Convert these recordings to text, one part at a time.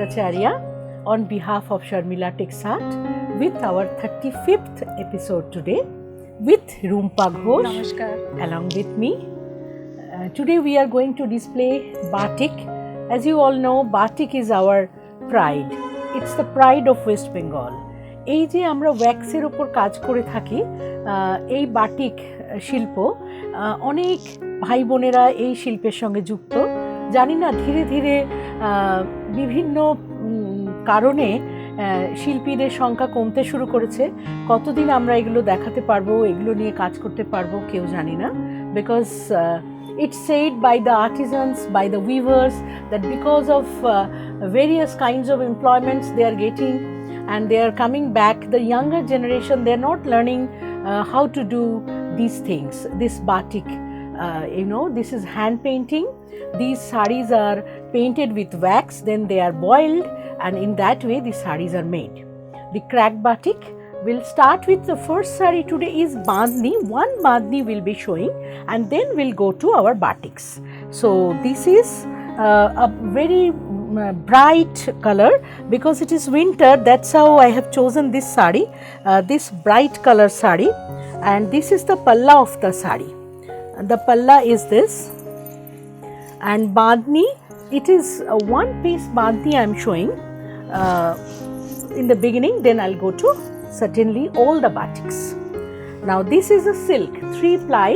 Bhattacharya on behalf of Sharmila Texart with our 35th episode today with Rumpa Ghosh Namaskar. along with me. Today we are going to display batik. As you all know, batik is our pride. It's the pride of West Bengal. এই যে আমরা ওয়্যাক্সের উপর কাজ করে থাকি, এই batik শিল্প অনেক ভাই বোনেরা এই শিল্পের সঙ্গে যুক্ত। জানি না ধীরে ধীরে বিভিন্ন কারণে শিল্পীদের সংখ্যা কমতে শুরু করেছে। কতদিন আমরা এগুলো দেখাতে পারবো, এগুলো নিয়ে কাজ করতে পারবো কেউ জানি না। Because it's said by the artisans, by the weavers, that because of various kinds of employments they are getting and they are coming back, the younger generation, they are not learning how to do these things. This batik, this is hand painting. These saris are painted with wax, then they are boiled, and in that way these saris are made. The crack batik, we'll start with the first sari today is bandhni. One bandhni will be showing and then we'll go to our batiks. So this is a very bright color because it is winter. That's how I have chosen this sari, this bright color sari, and this is the palla of the sari. The palla is this, and bandhni, it is a one piece bandhni I am showing in the beginning, then I'll go to certainly all the batiks. Now this is a silk, 3-ply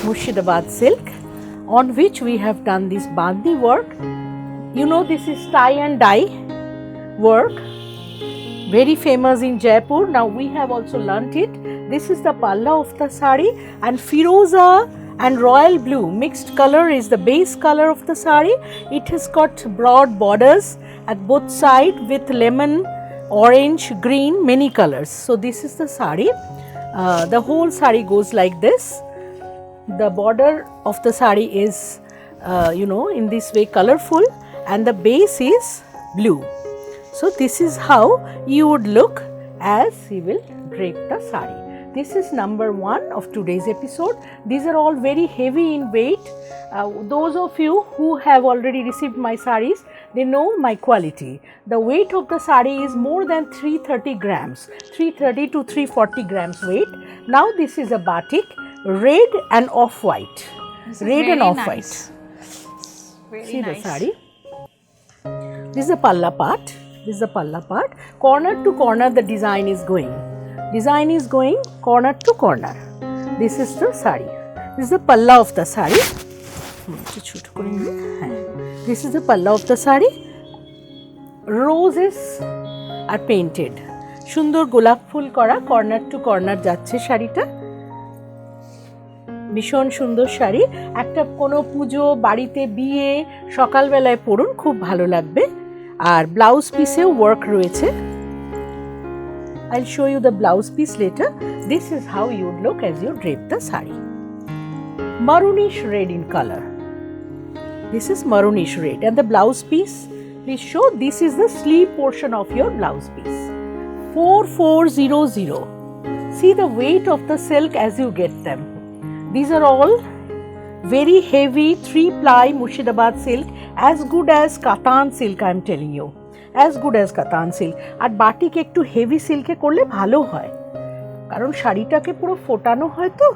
Murshidabad silk on which we have done this bandhni work. You know, this is tie and dye work, very famous in Jaipur. Now we have also learnt it. This is the palla of the sari, and firoza and royal blue mixed color is the base color of the sari. It has got broad borders at both sides with lemon, orange, green, many colors. So this is the sari. The whole sari goes like this. The border of the sari is in this way colorful, and the base is blue. So this is how you would look as you will drape the sari. This is number 1 of today's episode. These are all very heavy in weight. Those of you who have already received my saris, they know my quality. The weight of the sari is more than 330 grams, 330 to 340 grams weight. Now this is a batik, red and off-white. Red and off-white. See the sari. This is the palla part. This is the palla part. Corner to corner the design is going. Design is going corner to corner. This is the sari. This is the palla of the sari. This is the palla of the sari. Roses are painted. সুন্দর গোলাপ ফুল করা, corner to corner যাচ্ছে শাড়িটা। ভীষণ সুন্দর শাড়ি, একটা কোনো পুজো, বাড়িতে বিয়ে, সকালবেলায় পরুন, খুব ভালো লাগবে। আর ব্লাউজ পিসেও ওয়ার্ক রয়েছে। I'll show you the blouse piece later. This is how you would look as you drape the sari. Maroonish red in color. This is maroonish red, and the blouse piece, please show, this is the sleeve portion of your blouse piece. 4400. See the weight of the silk as you get them. These are all very heavy 3-ply Murshidabad silk, as good as Katan silk, I am telling you. As good as Katan silk. R batik একটু heavy সিল্কে করলে ভালো হয়, কারণ শাড়িটাকে পুরো ফোটানো হয় তো।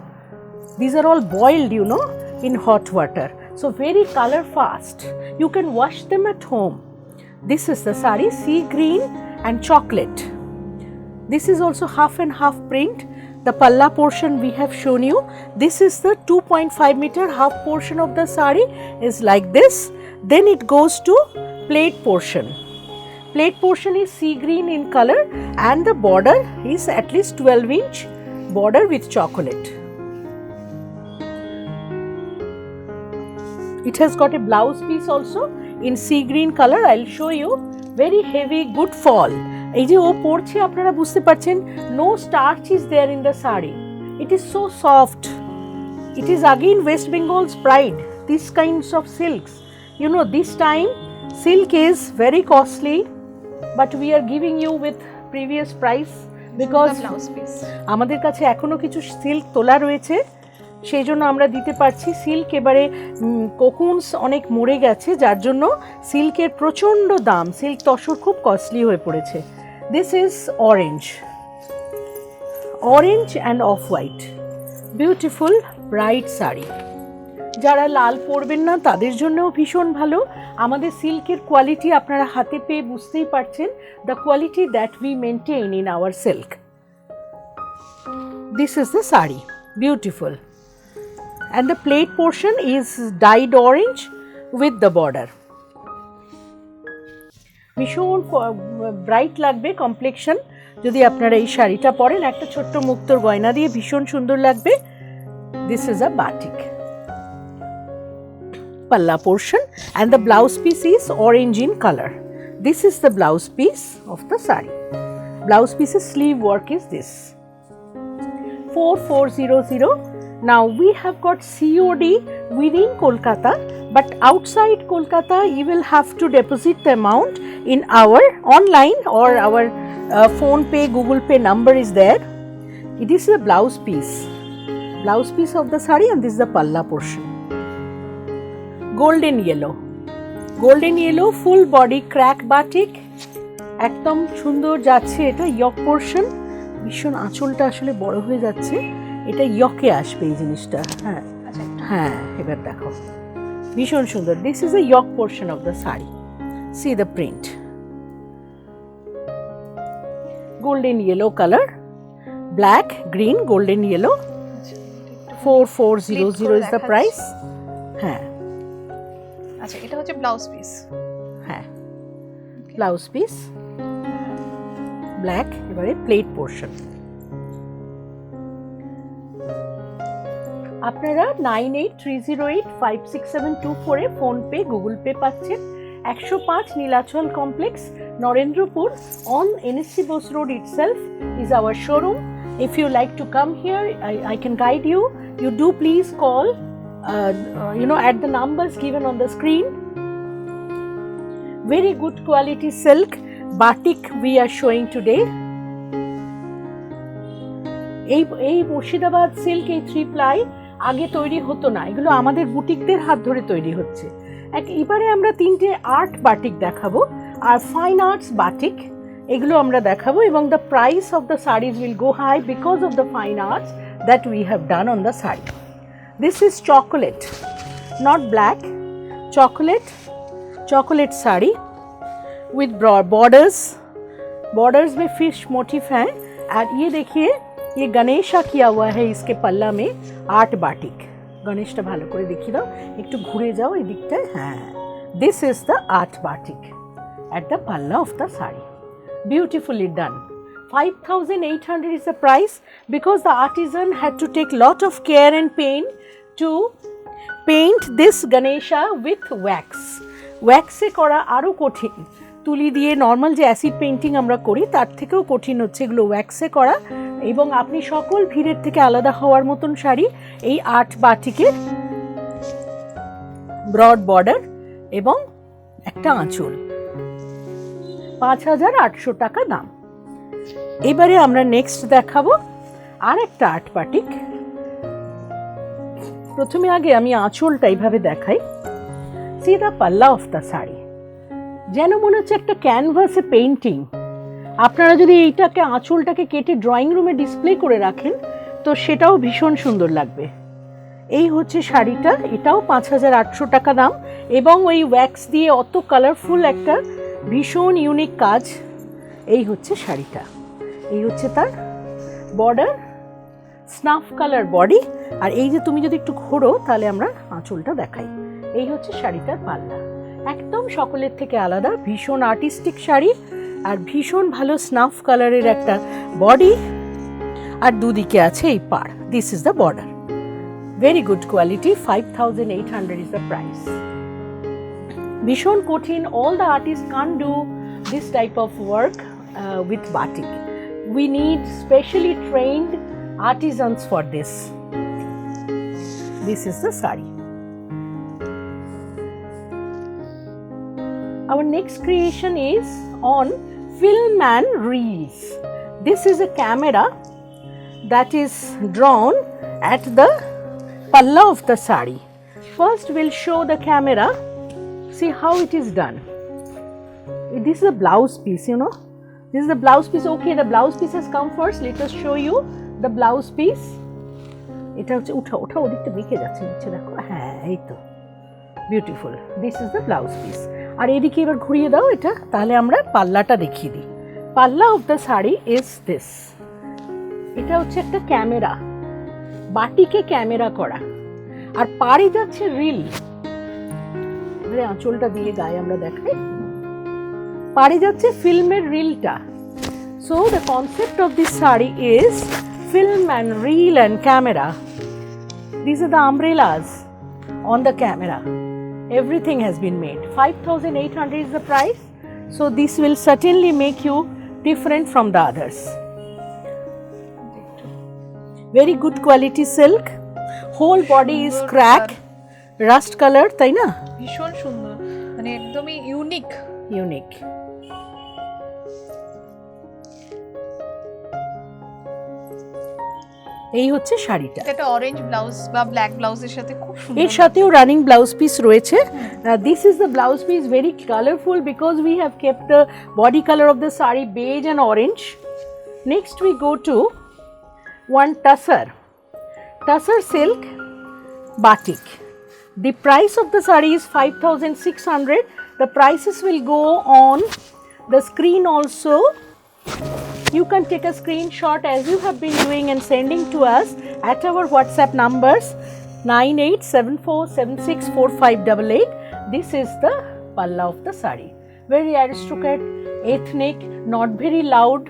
These are all boiled, in hot water. So very color fast. You can wash them at home. This is the sari, sea green and chocolate. This is also half and half print. The palla portion we have shown you. This is the 2.5 meter half portion of the sari is like this. Then it goes to plate portion. Plate portion is sea green in color, and the border is at least 12-inch border with chocolate. It has got a blouse piece also in sea green color. I'll show you. Very heavy, good fall. এই যে ও পড়ছে আপনারা বুঝতে পারছেন, no starch is there in the sari. It is so soft. It is again West Bengal's pride, these kinds of silks. This time silk is very costly, but we are giving you with previous price because blouse piece. আমাদের কাছে এখনো কিছু silk তোলা রয়েছে, সেই জন্য আমরা দিতে পারছি। সিল্ক এবারে কোকুনস অনেক মরে গেছে, যার জন্য সিল্কের প্রচণ্ড দাম, সিল্ক তসর খুব কস্টলি হয়ে পড়েছে। This is orange and off white, beautiful bright sari. যারা লাল পরবেন না তাদের জন্যও ভীষণ ভালো। আমাদের সিল্কের কোয়ালিটি আপনারা হাতে পেয়ে বুঝতেই পারছেন, the quality that we maintain in our silk. This is the sari, beautiful, and the plate portion is dyed orange with the border. ভীষণ ব্রাইট লাগবে কমপ্লেকশন যদি আপনারা এই শাড়িটা পরেন, একটা ছোট্ট মুক্তোর গয়না দিয়ে ভীষণ সুন্দর লাগবে। This is a batik palla portion and the blouse piece is orange in color. This is the blouse piece of the sari. Blouse piece's sleeve work is this. 4400. Now we have got COD within Kolkata, but outside Kolkata you will have to deposit the amount in our online or our phone pay, Google Pay number is there. This is a blouse piece of the sari, and this is the palla portion. golden yellow full body crack batik, একদম সুন্দর যাচ্ছে। এটা ইয়ক portion, ভীষণ আঁচলটা আসলে বড় হয়ে যাচ্ছে, এটা ইয়কে আসবে এই জিনিসটা। হ্যাঁ হ্যাঁ, এবার দেখো ভীষণ সুন্দর। This is a yoke portion of the sari, see the print, golden yellow colour, black green golden yellow. 4400 is the price. হ্যাঁ আচ্ছা, এটা হচ্ছে ব্লাউজ পিস। হ্যাঁ, ব্লাউজ পিস ব্ল্যাক। এবারে প্লেট পোর্শন। আপনারা 9830856724 এ ফোনপে গুগল পে পাচ্ছেন। 105 Nilachal complex, Narendrapur, on NSC Bose Road itself is our showroom. If you like to come here, I can guide you. You do please call at the numbers given on the screen. Very good quality silk batik we are showing today. এই Murshidabad silk, এই 3 ply আগে তৈরি হতো না, এগুলো আমাদের বুটিকদের হাত ধরে তৈরি হচ্ছে। এবারে আমরা 3টে আর্ট বাটিক দেখাবো আর ফাইন আর্টস বাটিক, এগুলো আমরা দেখাবো, এবং the price of the saris will go high because of the fine arts that we have done on the sari. This is chocolate, not black, chocolate sari with broad borders में fish motif है। और ये देखिए, ये गणेशा किया हुआ है इसके पल्ला में, आर्ट बाटिक। गणेशটা ভালো করে দেখিয়ে দাও, একটু ঘুরে যাও এই দিকটায়। হ্যাঁ, this is the art batik at the palla of the sari, beautifully done. 5800 is the price because the artisan had to take lot of care and pain to paint this Ganesha with wax. Wax-এ করা আরও কঠিন, তুলি দিয়ে normal যে acid painting আমরা করি তার থেকেও কঠিন হচ্ছে এগুলো ওয়্যাক্সে করা। এবং আপনি সকল ভিড়ের থেকে আলাদা হওয়ার মতন শাড়ি এই আর্ট বাটিকের, ব্রড বর্ডার এবং একটা আঁচল, 5800 টাকা দাম। এবারে আমরা নেক্সট দেখাবো আর একটা আর্ট বাটিক। প্রথমে আগে আমি আঁচলটা এইভাবে দেখাই। সি দ্য পাল্লা অফ দ্য শাড়ি, যেন মনে হচ্ছে একটা ক্যানভাসে পেইন্টিং। আপনারা যদি এইটাকে আঁচলটাকে কেটে ড্রয়িং রুমে ডিসপ্লে করে রাখেন তো সেটাও ভীষণ সুন্দর লাগবে। এই হচ্ছে শাড়িটা, এটাও 5800 টাকা দাম, এবং ওই ওয়্যাক্স দিয়ে অত কালারফুল একটা ভীষণ ইউনিক কাজ। এই হচ্ছে শাড়িটা, এই হচ্ছে তার বর্ডার, স্নাফ কালার বডি। আর এই যে তুমি যদি একটু ঘোরো তাহলে আমরা আঁচলটা দেখাই। এই হচ্ছে শাড়িটার পাল্লা, একদম সকলের থেকে আলাদা, ভীষণ আর্টিস্টিক শাড়ি আর ভীষণ ভালো স্নাফ কালারের একটা বডি, আর দুদিকে আছে এই পাড়। This is the border, very good quality. 5800 is the price. ভীষণ কঠিন, অল দ্য আর্টিস্ট কান do this type of work with batik. We need specially trained artisans for this. This is the sari. Our next creation is on film and reels. This is a camera that is drawn at the palla of the sari. First we'll show the camera, see how it is done. This is a blouse piece, you know. This is the blouse piece. Okay, the blouse piece has come first. Let us show you the blouse piece. এটা হচ্ছে ওঠা ওদিকটা বেঁকে যাচ্ছে নিচে দেখো, হ্যাঁ এই তো beautiful. This is the blouse piece. আর এদিকে এবার ঘুরিয়ে দাও এটা, তাহলে আমরা পাল্লাটা দেখিয়ে দিই। পাল্লা of the sari is this. এটা হচ্ছে একটা ক্যামেরা, বাটিকে ক্যামেরা করা, আর পাড়ে যাচ্ছে রিল। আঁচলটা দিয়ে গায়ে আমরা দেখাই, পাড়ে যাচ্ছে ফিল্মের রিলটা। So the concept of this sari is film and reel and camera. These are the umbrellas on the camera. Everything has been made. 5,800 is the price. So this will certainly make you different from the others. Very good quality silk. Whole body is crack, rust color, তাই না? ভীষণ সুন্দর, মানে একদমই unique. এই হচ্ছে শাড়িটা। এটা অরেঞ্জ ব্লাউজ বা ব্ল্যাক ব্লাউজের সাথে খুব সুন্দর। এর সাথেও রানিং ব্লাউজ পিস রয়েছে। This is the blouse piece, very colourful because we have kept the body colour of the sari beige and orange. Next we go to one tussar silk batik. The price of the saree is 5,600. The prices will go on the screen also. You can take a screenshot as you have been doing and sending to us at our WhatsApp numbers 9874764588. This is the palla of the saree. Very aristocrat, ethnic, not very loud.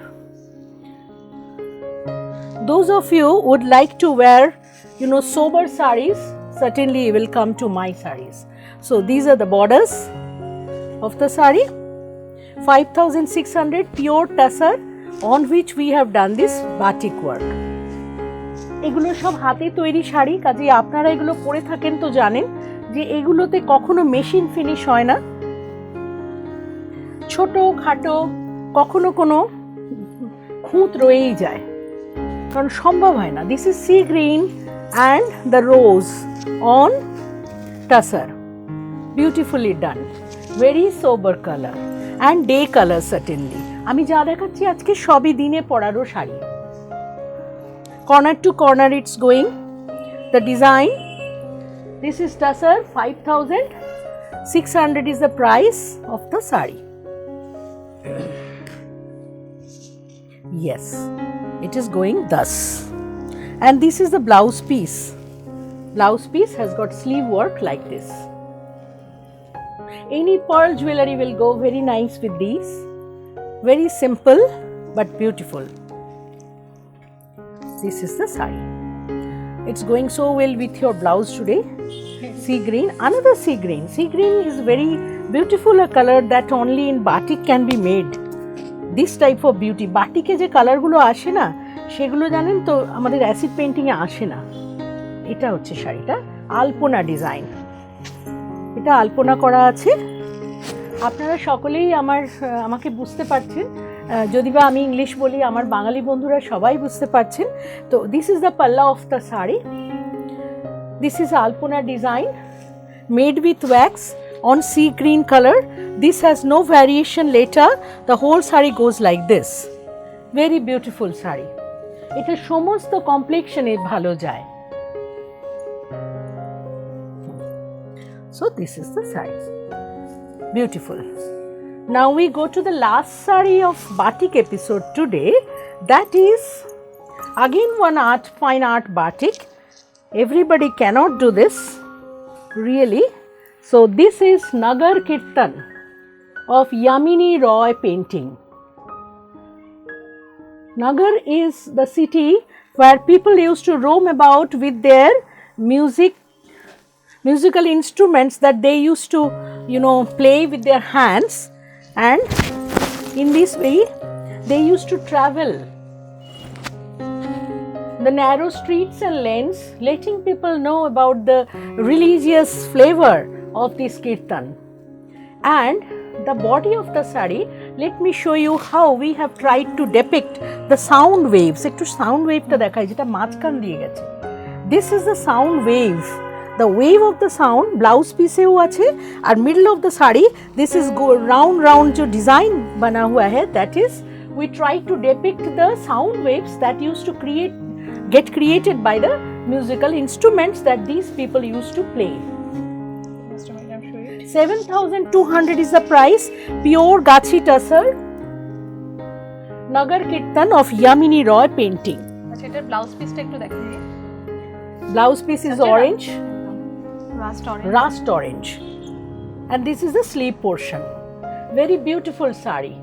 Those of you would like to wear, you know, sober sarees, certainly you will come to my sarees. So these are the borders of the saree. 5,600 pure tussar on which we have done this batik work. এগুলো সব হাতে তৈরি শাড়ি, কাজে আপনারা এগুলো পরে থাকেন তো জানেন যে এগুলোতে কখনো মেশিন ফিনিশ হয় না। ছোট খাটো কখনো কোনো খুঁত রয়েই যায়, কারণ সম্ভব হয় না। This is sea green and the rose on tussar, beautifully done, very sober color and day color certainly. আমি যা দেখাচ্ছি আজকে সবই দিনে পরারও sari. Corner to corner it's going. The design, this is tussar, 5,600 is the price of the saree. Yes, it is going thus. And this is the blouse piece. Blouse piece has got sleeve work like this. Any pearl jewelry will go very nice with these. Very simple but beautiful. This is the saree. It's going so well with your blouse today. Sea green, another sea green. Sea green is very beautiful a color that only in batik can be made. This type of beauty. Batik এ যে কালারগুলো আসে না, সেগুলো জানেন তো আমাদের acid পেইন্টিংয়ে আসে না। এটা হচ্ছে শাড়িটা, আলপনা ডিজাইন। এটা আলপনা করা আছে। আপনারা সকলেই আমাকে বুঝতে পারছেন, যদি বা আমি ইংলিশ বলি, আমার বাঙালি বন্ধুরা সবাই বুঝতে পারছেন। তো দিস ইজ দ্য পাল্লা of the sari. This is Alpana design made with wax on sea green color. This has no variation later. The whole saree goes like this. Very beautiful saree. এটা সমস্ত কমপ্লেক্সনে ভালো যায়। So this is the saree. Beautiful. Now we go to the last saree of batik episode today. That is again one art, fine art batik. Everybody cannot do this, really. So this is Nagar Kirtan of Yamini Roy painting. Nagar is the city where people used to roam about with their musical instruments that they used to, you know, play with their hands, and in this way they used to travel the narrow streets and lanes, letting people know about the religious flavor of this kirtan. And the body of the saree, let me show you how we have tried to depict the sound waves. একটু sound wave টা দেখাই, যেটা মাঝখান দিয়ে গেছে। This is the sound wave. The wave of the sound blouse piece एओ आछे और middle of the sari this is go round जो design बना हुआ है, that is we try to depict the sound waves that used to get created by the musical instruments that these people used to play. 7,200 is the price. Pure Gachi Tussar Nagar Kirtan of Yamini Roy painting. আচ্ছা এটার blouse পিসটা একটু দেখিয়ে দিই। Blouse piece is orange, rushed orange. rust orange, and this is the sleeve portion. Very beautiful sari.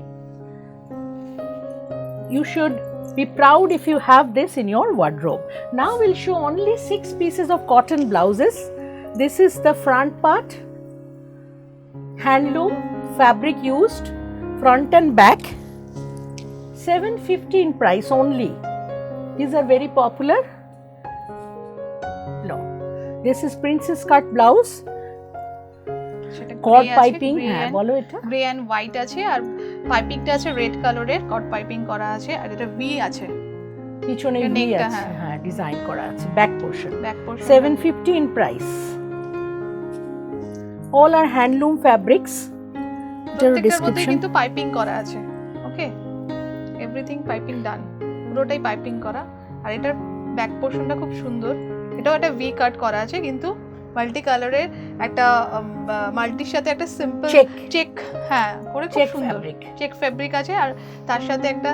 You should be proud if you have this in your wardrobe. Now we'll show only 6 pieces of cotton blouses. This is the front part, handloom, fabric used, front and back. 750 in price only. These are very popular. No, this is princess cut blouse. Cord piping, হ্যাঁ বলো এটা। Grey and white আছে আর পাইপিংটা আছে red কালারের, কট piping করা আছে আর এটা V আছে। পিছনে এটা ভি neckটা, আছে, হ্যাঁ। হ্যাঁ ডিজাইন করা আছে, back portion. Back portion 750 in price. All are handloom fabrics. এটার প্রত্যেকটার মধ্যে description কিন্তু পাইপিং করা আছে। ওকে, এভরিথিং পাইপিং ডান, পুরোটাই পাইপিং করা। আর এটার ব্যাক পোর্শনটা খুব সুন্দর, এটাও একটা ভি কাট করা আছে কিন্তু মাল্টি কালারের একটা মাল্টির সাথে একটা সিম্পল চেক হ্যাঁ করে খুব Check সুন্দর fabric. চেক ফেব্রিক আছে আর তার সাথে একটা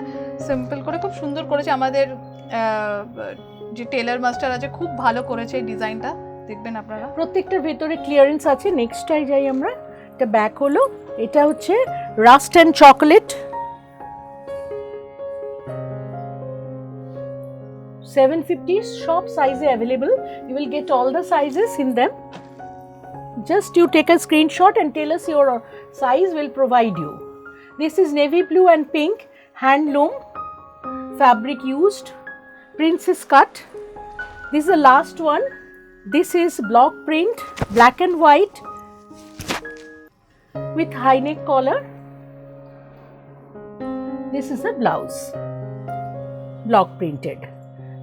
সিম্পল করে খুব সুন্দর করেছে আমাদের যে টেলার মাস্টার আছে, খুব ভালো করেছে এই ডিজাইনটা, দেখবেন আপনারা। প্রত্যেকটার ভেতরে ক্লিয়ারেন্স আছে। নেক্সটটাই যাই আমরা। এটা ব্যাক হলো, এটা হচ্ছে rust and chocolate. 750 shop size available. You will get all the sizes in them. Just you take a screenshot and tell us your size, will provide you. This is navy blue and pink, handloom, fabric used, princess cut. This is the last one. This is block print, black and white with high neck collar. This is the blouse, block printed.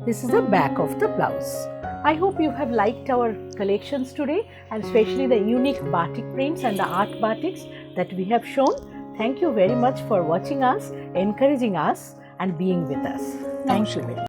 This is the back of the blouse. I hope you have liked our collections today, and especially the unique batik prints and the art batiks that we have shown. Thank you very much for watching us, encouraging us and being with us. Thank you.